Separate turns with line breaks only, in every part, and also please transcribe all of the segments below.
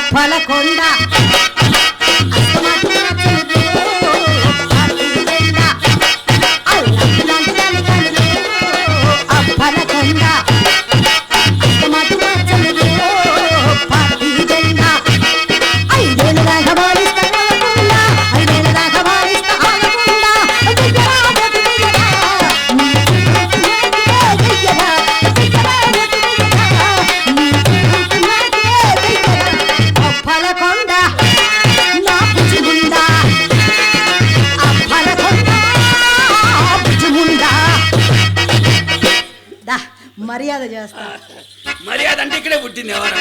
అప్పలకొండ అప్పలకొండ మర్యాద చేస్తా.
మర్యాద అంటే ఇక్కడే పుట్టింది ఎవరు?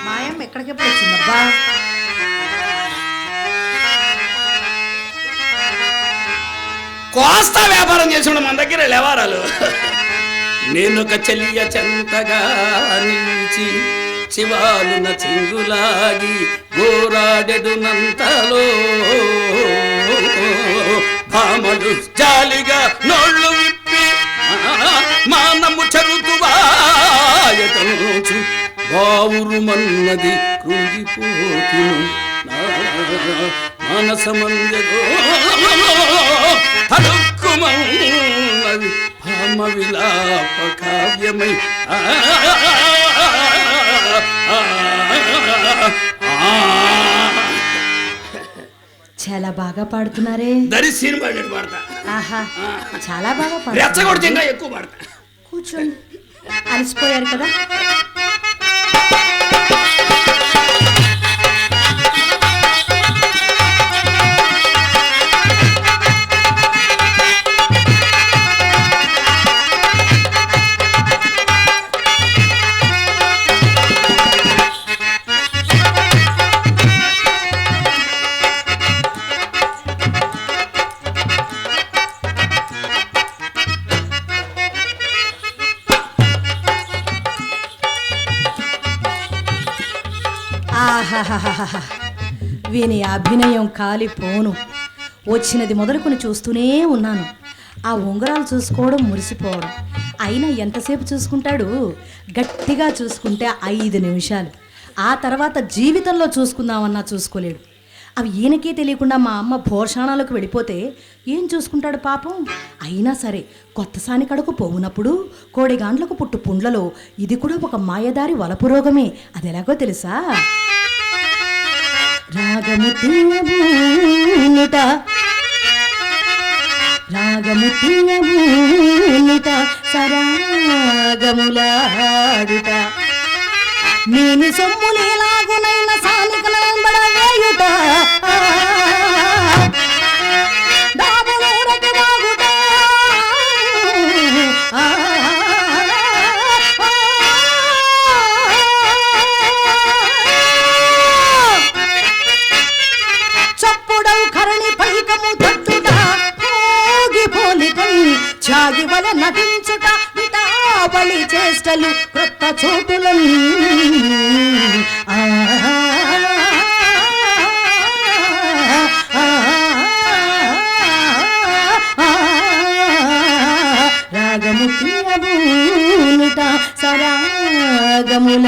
మాయమ్మ ఎక్కడికెప్పుడు వచ్చిందబ్బా?
కోస్తా వ్యాపారం చేసిన మన దగ్గర వ్యవహారాలు. నేనొక చెల్లియ చెంతగా నిలిచి శివాలున చెంగులాగి గోరాడెడునంతలో భామలు జాలిగా నోళ్ళు విప్పి మానము చరుతువాయటంచు బావురు మన్నది కృంగిపోతును మనసమందెదో హడుక్కుమన్నది భామ విలాప కావ్యమై
చాలా బాగా పాడుతున్నారే.
దరిసీని పాడతా.
ఆహా, చాలా బాగా
రెచ్చగొడితే ఇంకా ఎక్కువ పాడతా.
కూర్చోండి, అలసిపోయారు కదా. వీని అభినయం కాలిపోను. వచ్చినది మొదలుకొని చూస్తూనే ఉన్నాను. ఆ ఉంగరాలు చూసుకోవడం మురిసిపోవడం. అయినా ఎంతసేపు చూసుకుంటాడు? గట్టిగా చూసుకుంటే 5 నిమిషాలు. ఆ తర్వాత జీవితంలో చూసుకుందామన్నా చూసుకోలేడు. అవి ఈయనకే తెలియకుండా మా అమ్మ భోషాణాలకు వెళ్ళిపోతే ఏం చూసుకుంటాడు పాపం. అయినా సరే కొత్త సాని కడుకు పోవునప్పుడు కోడిగాండ్లకు పుట్టు పుండ్లలో ఇది కూడా ఒక మాయదారి వలపు రోగమే. అది ఎలాగో తెలుసా? రాగము తీయబూనుట రాగము తీయబూనుట సరాగములాడుట నీని సొమ్ములేలాగునైన సానికలంబడవేయుట దాబులూరకి వాగుట చప్పుడవు కరణి పైకము తట్టుట భోగి పోలికం చాగి వల నటించుట విటావళి చేష్టలు క్రొత్త చోటులను రాగము తీయబూనుట సరాగములాడుట.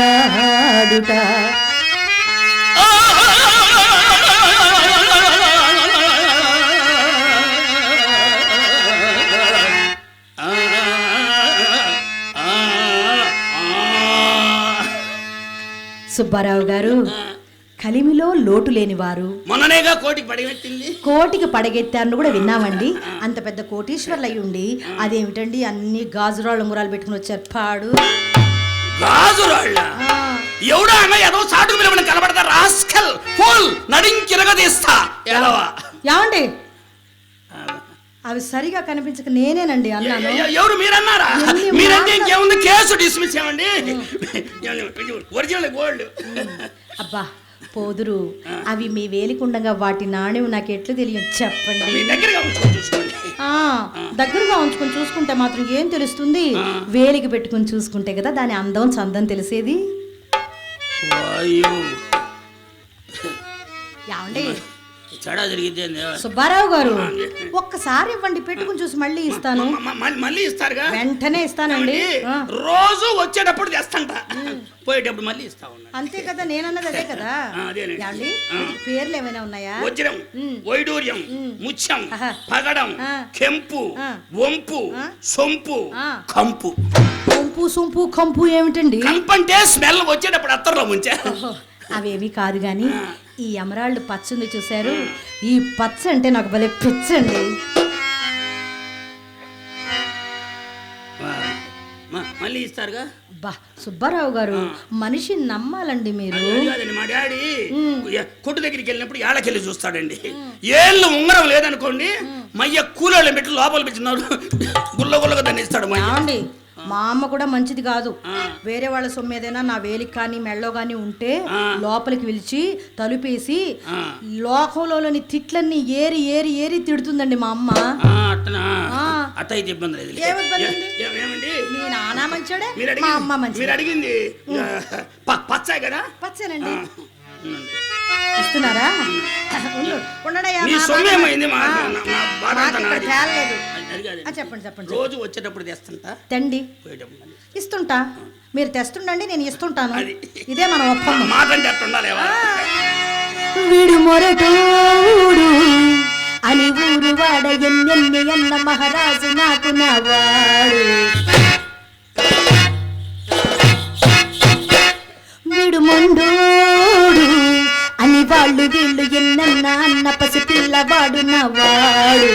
సుబ్బారావు గారు, కలిమిలో లోటు లేనివారు.
మొన్ననేగా కోటికి పడగెత్తింది.
కోటికి పడగెత్తారని కూడా విన్నామండి. అంత పెద్ద కోటీశ్వర్లు అయి ఉండి అదేమిటండి అన్ని గాజురాళ్ళు ఉంగరాలు పెట్టుకుని వచ్చారు. పాడు
గాజురాళ్ళ ఎవడా అన్న ఏదో చాటు మీద కనబడతా రాస్కల్ ఫుల్ నడింకిరగదీస్తా.
ఏమండి అవి సరిగా కనిపించక నేనేనండి అన్నాను.
ఎవరు మీరన్నారా? మీరంటే ఇంకేముంది, కేసు డిస్మిస్ చేయండి. Original gold.
అబ్బా పోదురు, అవి మీ వేలికుండగా వాటి నాణ్యం నాకు ఎట్లు తెలియదు చెప్పండి.
దగ్గరగా చూసుకోండి.
దగ్గరగా ఉంచుకొని చూసుకుంటే మాత్రం ఏం తెలుస్తుంది? వేలికి పెట్టుకుని చూసుకుంటే కదా దాని అందం చందం తెలిసేది. ఏమండి సుబ్బారావు గారు, ఒక్కసారి ఇవ్వండి, పెట్టుకుని చూసి మళ్ళీ ఇస్తాను.
మళ్ళీ ఇస్తారుగా?
వెంటనే ఇస్తానండి.
రోజు వచ్చేటప్పుడు తెస్తంట, పోయేటప్పుడు మళ్ళీ ఇస్తా ఉన్నా.
అంతే కదా, నేనన్నది అదే కదా. ఏమండి పేర్లు ఏమైనా ఉన్నాయా?
వజ్రం, వైడూర్యం, ముత్యం, పగడం, కెంపు, వంపు, సొంపు, కంపు.
వంపు సొంపు కంపు ఏమిటండి?
కంపు అంటే స్మెల్ వచ్చేటప్పుడు అత్తర్లో ముంచా.
అవేవి కాదు గాని ఈ ఎమరాల్డ్ పచ్చ ఉంది చూశారు, ఈ పచ్చ అంటే నాకు భలే పిచ్చండి.
మళ్ళీ ఇస్తారుగా?
బా సుబ్బారావు గారు, మనిషి నమ్మాలండి మీరు.
మా డాడీ కొట్టు దగ్గరికి వెళ్ళినప్పుడు ఏళ్ళకెళ్ళి చూస్తాడండి. ఏళ్ళు ఉంగరం లేదనుకోండి, మయ్య కూలోళ్ళు పెట్టి లోపల పెట్టినాడు, గుల్ల గుల్లగా దాన్ని ఇస్తాడు.
అండి మా అమ్మ కూడా మంచిది కాదు. వేరే వాళ్ళ సొమ్ము ఏదైనా నా వేలికి కానీ మెళ్ళో కానీ ఉంటే లోపలికి పిలిచి తలుపేసి లోకంలోని తిట్లన్నీ ఏరి ఏరి ఏరి తిడుతుందండి మా అమ్మ. మీ నాన్న మంచోడే, మా అమ్మ మంచి.
మీరు అడిగింది పచ్చే కదా?
పచ్చేనండి. ఇస్తున్నారా? చెప్పండి చెప్పండి.
రోజు వచ్చేటప్పుడు తెస్తుంటా,
తండి ఇస్తుంటా, మీరు తెస్తుండండి, నేను ఇస్తుంటాను. ఇదే మన ఒప్పందం. వీడు మొరటోడు అని ఊరు వాడ ఎన్నెన్ని అన్న మహారాజు నాకు నవాడు. వీడు మొండోడు అని వాళ్ళు వీళ్ళు ఎన్నన్నా అన్న పసి పిల్లవాడు నవాడు.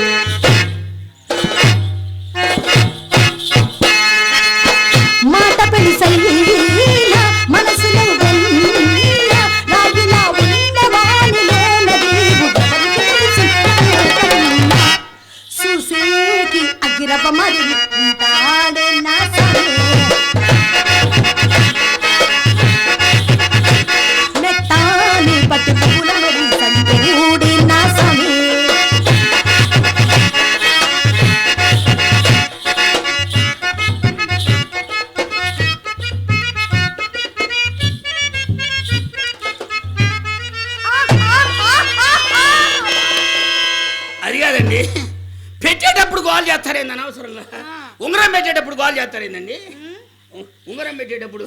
మాట పెడిసైన మనసులో రాజులా చూసేకి అగిరప మరి ఉంటాడే నా మెత్తాని పట్టుకుల మరి సంతూడి నా సమీ.
అది కాదండి, పెట్టేటప్పుడు గోల్ చేస్తారేంది అనవసరంగా. ఉంగరం పెట్టేటప్పుడు గోల్ చేస్తారేందండి? ఉంగరం పెట్టేటప్పుడు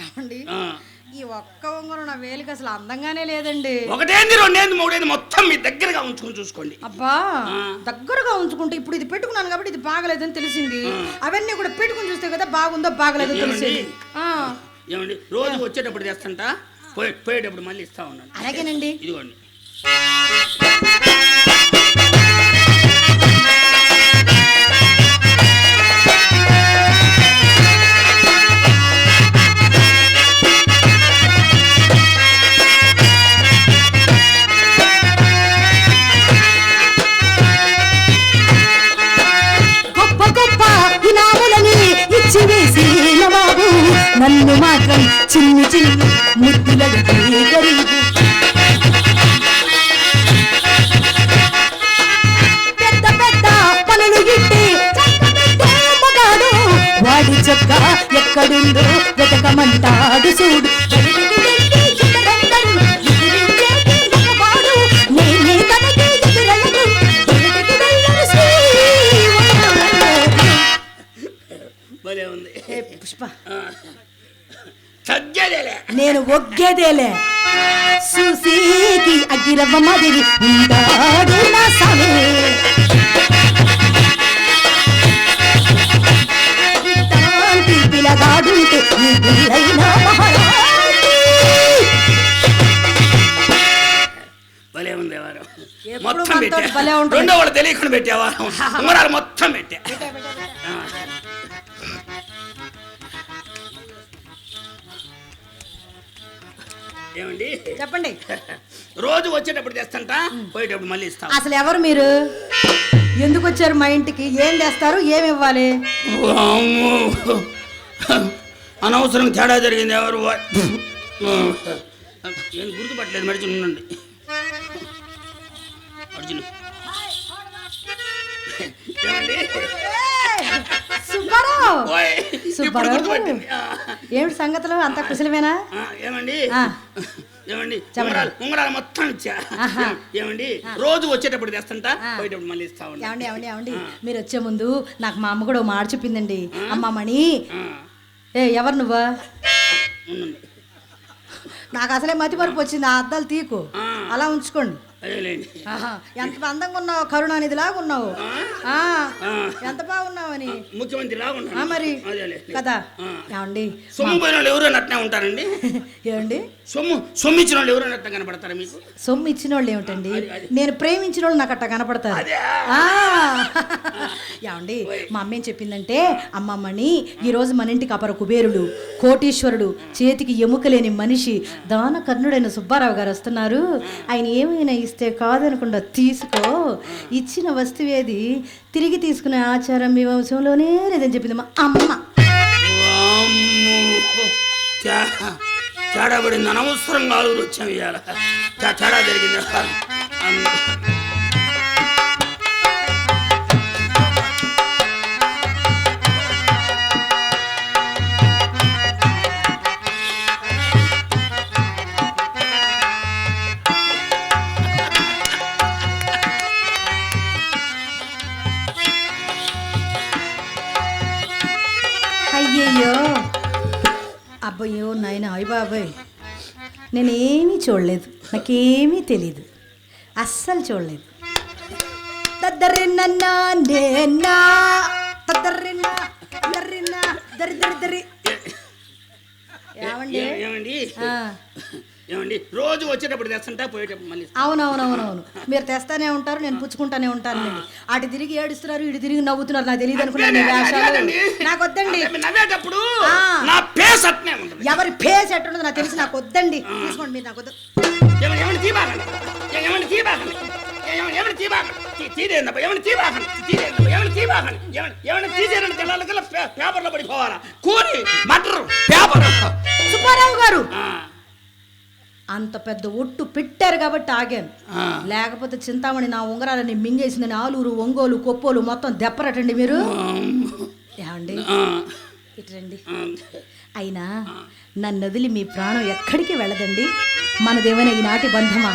ఏమండి ఈ ఒక్క ఉంగరం నా వేలికి అసలు అందంగానే లేదండి.
ఒకటేంది రెండేంది మూడేంది మొత్తం మీ దగ్గరగా ఉంచుకుని చూసుకోండి.
అబ్బా దగ్గరగా ఉంచుకుంటే ఇప్పుడు ఇది పెట్టుకున్నాను కాబట్టి ఇది బాగలేదని తెలిసింది. అవన్నీ కూడా పెట్టుకుని చూస్తే కదా బాగుందో బాగలేదో తెలిసింది.
ఏమండి రోజు వచ్చేటప్పుడు తెస్తంట, పోయేటప్పుడు మళ్ళీ ఇస్తా ఉన్నాను.
అలాగేనండి.
ఇదిగోండి.
నన్ను మాత్రం చిన్ని చిన్ని ముద్దులడు గరీబు. పెద్ద పెద్ద పనులు గిట్టి మగాడు వాడి చొక్క ఎక్కడుందో వెతకమంటాడు చూడు. నేనే తనకి ఎదురయ్యను పుష్ప. నేను ఒగ్గేదేలే చూసేకి అగిరవ్వ మాదిరి ఉంటాడు నా సమీ. పిల్లగాడుంటే నీ పిల్లైనా మహారాణి.
భలే ఉంది వారు మొత్తం పెట్టా. రెండో వాళ్ళు తెలియకుండా పెట్టావా? ఉంగరాలు మొత్తం పెట్టా. ఏమండి
చెప్పండి.
రోజు వచ్చేటప్పుడు తెస్తంట, పోయేటప్పుడు మళ్ళీ ఇస్తా.
అసలు ఎవరు మీరు? ఎందుకు వచ్చారు మా ఇంటికి? ఏం చేస్తారు? ఏమి ఇవ్వాలి?
అనవసరం తేడా జరిగింది. ఎవరు ఏం గుర్తుపట్టలేదు. మడిచి ఉండండి. అర్జున్ ఏమండి
సుబ్బారావు
ఓయ్, ఇప్పుడు
సుబ్బారావు
గుర్తుపట్టింది.
ఏమిటి సంగతులు అంత కుశలమేనా
ఏమండి
ఆ.
ఏమండి
చెప్పండి.
ఉంగరాలు మొత్తం ఇచ్చా
ఆహా.
ఏమండి రోజు వచ్చేటప్పుడు తెస్తుంటా పోయేటప్పుడు మళ్ళీ ఇస్తా ఉన్నా
ఏమండి ఏమండి ఏమండి మీరు వచ్చే ముందు నాకు మా అమ్మ కూడా ఓ మాట చెప్పిందండి అమ్మ మణి ఎవరు నువ్వా
ఉండండి.
నాకు అసలే మతి మరుపు వచ్చింది ఆ అద్దాలు తీకు అలా ఉంచుకోండి
అదేలేండి
ఆహా, ఎంత అందంగా ఉన్నావు కరుణానిధిలాగా ఉన్నావు ఆ, ఎంత బాగున్నావని
ముఖ్యమంత్రి లాగా ఉన్నాడు.
ఆ, మరి
అదేలే.
కదా ఏమండి
సొమ్ము పోయిన వాళ్ళు ఎవరు అట్నే ఉంటారండి
ఏమండి
సొమ్ము ఇచ్చిన వాళ్ళు ఎవరు అట్లా కనపడతారా మీకు
సొమ్ము ఇచ్చిన వాళ్ళు ఏమిటండి నేను ప్రేమించిన వాళ్ళు నాకు అట్ట కనపడతారు
అదే.
ఆ, ఏమండి మా అమ్మ ఏం చెప్పిందంటే అమ్మమ్మని ఈరోజు మన ఇంటికి అపర కుబేరుడు కోటీశ్వరుడు చేతికి ఎముక లేని మనిషి దాన కర్ణుడైన సుబ్బారావు గారు వస్తున్నారు ఆయన ఏమైనా ఇస్తే కాదనకుండా తీసుకో ఇచ్చిన వస్తువేది తిరిగి తీసుకునే ఆచారం మీ వంశంలోనే లేదని చెప్పింది మా అమ్మ
వామ్మో. తేడా పడింది అనవసరంగా ఆలుగురు వచ్చాం ఇవాళ తేడా జరిగింది
అయ్యయ్యో అబ్బయ్యో నాయన అయ్య బాబాయ్ నేనేమీ చూడలేదు నాకేమీ తెలీదు అస్సలు చూడలేదు దద్దరిన్నా నేనా దద్దరిన్నా దద్దరిన్నా దరి దరి దరి ఏమండి
ఏమండి
ఆ,
ఏమండి రోజు వచ్చేటప్పుడు తెస్తుంటా పోయేటప్పుడు మళ్ళీ ఇస్తా.
అవునవునవునవును మీరు తెస్తానే ఉంటారు నేను పుచ్చుకుంటానే ఉంటాను అటు తిరిగి ఏడుస్తున్నారు ఇటు తిరిగి నవ్వుతున్నారు నాకు తెలియదు అనుకున్నాను మీ వేషాలు
అదేనండి.
నాకు వద్దండి
అదే నవ్వేటప్పుడు
ఆ.
నా పేస్ అట్నే ఉంటుంది
ఎవరి ఫేస్ ఎట్టుండదో నాకు తెలిసి నాకు వద్దండి తీసుకోండి మీరు నాకు వద్దు
ఏమని తీబాకండి ఏమని తీబాకండి ఏమని తీబాకండి తీరేందప్ప ఏమని తీబాకండి తీరేందప్ప ఏమని తీబాకండి ఏమని తీసేరండి తెల్లాలకల్లా పేపర్లో పడిపోవాలా కూలి మటర్ పేపర్
సుబ్బారావు గారు అంత పెద్ద ఒట్టు పెట్టారు కాబట్టి ఆగాను లేకపోతే చింతామణి నా ఉంగరాలని మింగేసిందని ఆలూరు ఒంగోలు కొప్పోలు మొత్తం దెప్పరటండి మీరు ఏమండి ఇటండి అయినా నన్ను వదిలి మీ ప్రాణం ఎక్కడికి వెళ్ళదండి మనదేమైనా ఈనాటి బంధమా